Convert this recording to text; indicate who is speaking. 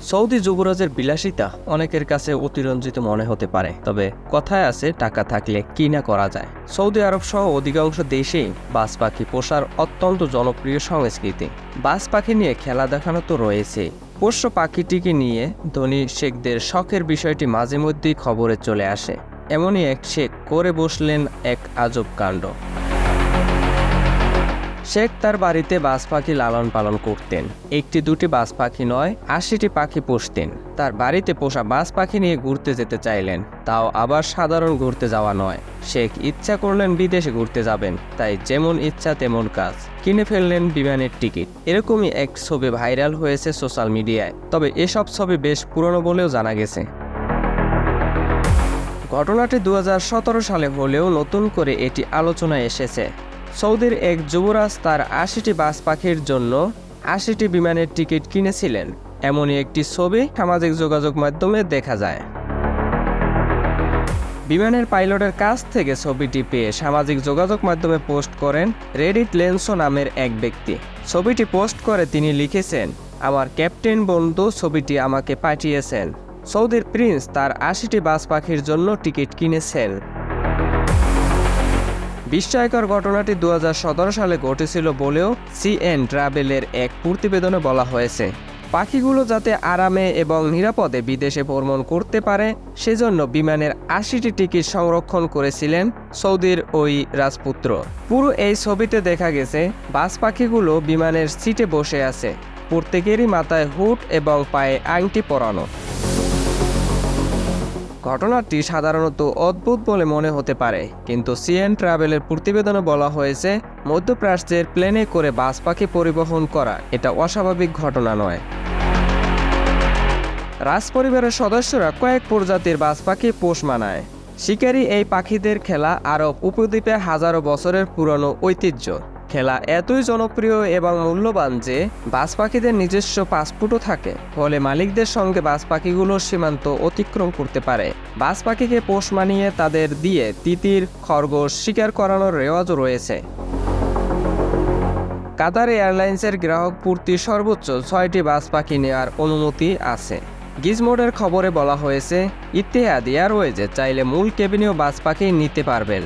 Speaker 1: Saudi যুবরাজের বিলাসিতা অনেকের কাছে অতিরঞ্জিত মনে হতে পারে, তবে কথায় আছে টাকা থাকলে কি না করা যায়। সৌদি আরব সহ অধিকাংশ দেশেই বাজ পাখি পোষার অত্যন্ত জনপ্রিয় সংস্কৃতি। বাজ পাখি নিয়ে খেলা দেখানো তো রয়েছে, পোষ্য পাখিটিকে নিয়ে ধনী শেখদের শখের বিষয়টি মাঝে মধ্যেই খবরে চলে আসে। এমনই এক শেখ করে বসলেন এক আজব কাণ্ড। শেখ তার বাড়িতে বাজ পাখি লালন পালন করতেন। একটি দুটি বাজ পাখি নয়, ৮০টি পাখি পুষতেন। তার বাড়িতে পোষা বাজ পাখি নিয়ে ঘুরতে যেতে চাইলেন, তাও আবার সাধারণ ঘুরতে যাওয়া নয়। শেখ ইচ্ছা করলেন বিদেশে ঘুরতে যাবেন, তাই যেমন ইচ্ছা তেমন কাজ, কিনে ফেললেন বিমানের টিকিট। এরকমই এক ছবি ভাইরাল হয়েছে সোশ্যাল মিডিয়ায়, তবে এসব ছবি বেশ পুরনো বলেও জানা গেছে। ঘটনাটি ২০১৭ সালে হলেও নতুন করে এটি আলোচনায় এসেছে। সৌদির এক যুবরাজ তার ৮০টি বাজ পাখির জন্য ৮০টি বিমানের টিকিট কিনেছিলেন, এমনই একটি ছবি সামাজিক যোগাযোগ মাধ্যমে দেখা যায়। বিমানের পাইলটের কাছ থেকে ছবিটি পেয়ে সামাজিক যোগাযোগ মাধ্যমে পোস্ট করেন রেডিট লেন্সো নামের এক ব্যক্তি। ছবিটি পোস্ট করে তিনি লিখেছেন, আমার ক্যাপ্টেন বন্ধু ছবিটি আমাকে পাঠিয়েছেন। সৌদির প্রিন্স তার ৮০টি বাজ পাখির জন্য টিকিট কিনেছেন। বিস্ময়কর ঘটনাটি ২০১৭ সালে ঘটেছিল বলেও সিএন ট্রাভেলের এক প্রতিবেদনে বলা হয়েছে। পাখিগুলো যাতে আরামে এবং নিরাপদে বিদেশে ভ্রমণ করতে পারে সেজন্য বিমানের ৮০টি টিকিট সংরক্ষণ করেছিলেন সৌদির ওই রাজপুত্র। পুরো এই ছবিতে দেখা গেছে বাজ পাখিগুলো বিমানের সিটে বসে আছে, প্রত্যেকেরই মাথায় হুড এবং পায়ে আংটি পরানো। ঘটনাটি সাধারণত অদ্ভুত বলে মনে হতে পারে, কিন্তু সিএন ট্রাভেলের প্রতিবেদনে বলা হয়েছে মধ্যপ্রাচ্যের প্লেনে করে বাজ পাখি পরিবহন করা এটা অস্বাভাবিক ঘটনা নয়। রাজপরিবারের সদস্যরা কয়েক প্রজাতির বাজ পাখি পোষ মানায়। শিকারী এই পাখিদের খেলা আরব উপদ্বীপে হাজারো বছরের পুরনো ঐতিহ্য। খেলা এতই জনপ্রিয় এবং মূল্যবান যে বাজ পাখিদের নিজস্ব পাসপোর্টও থাকে, ফলে মালিকদের সঙ্গে বাজ পাখিগুলোর সীমান্ত অতিক্রম করতে পারে। বাজ পাখিকে পোষ মানিয়ে তাদের দিয়ে তিতির, খরগোশ শিকার করানোর রেওয়াজও রয়েছে। কাতার এয়ারলাইন্সের গ্রাহক পূর্তি সর্বোচ্চ ৬টি বাজ পাখি নেওয়ার অনুমতি আছে। গিজমোডের খবরে বলা হয়েছে ইতিহাদ এয়ারওয়েজে চাইলে মূল কেবিনেও বাজ পাখি নিতে পারবেন।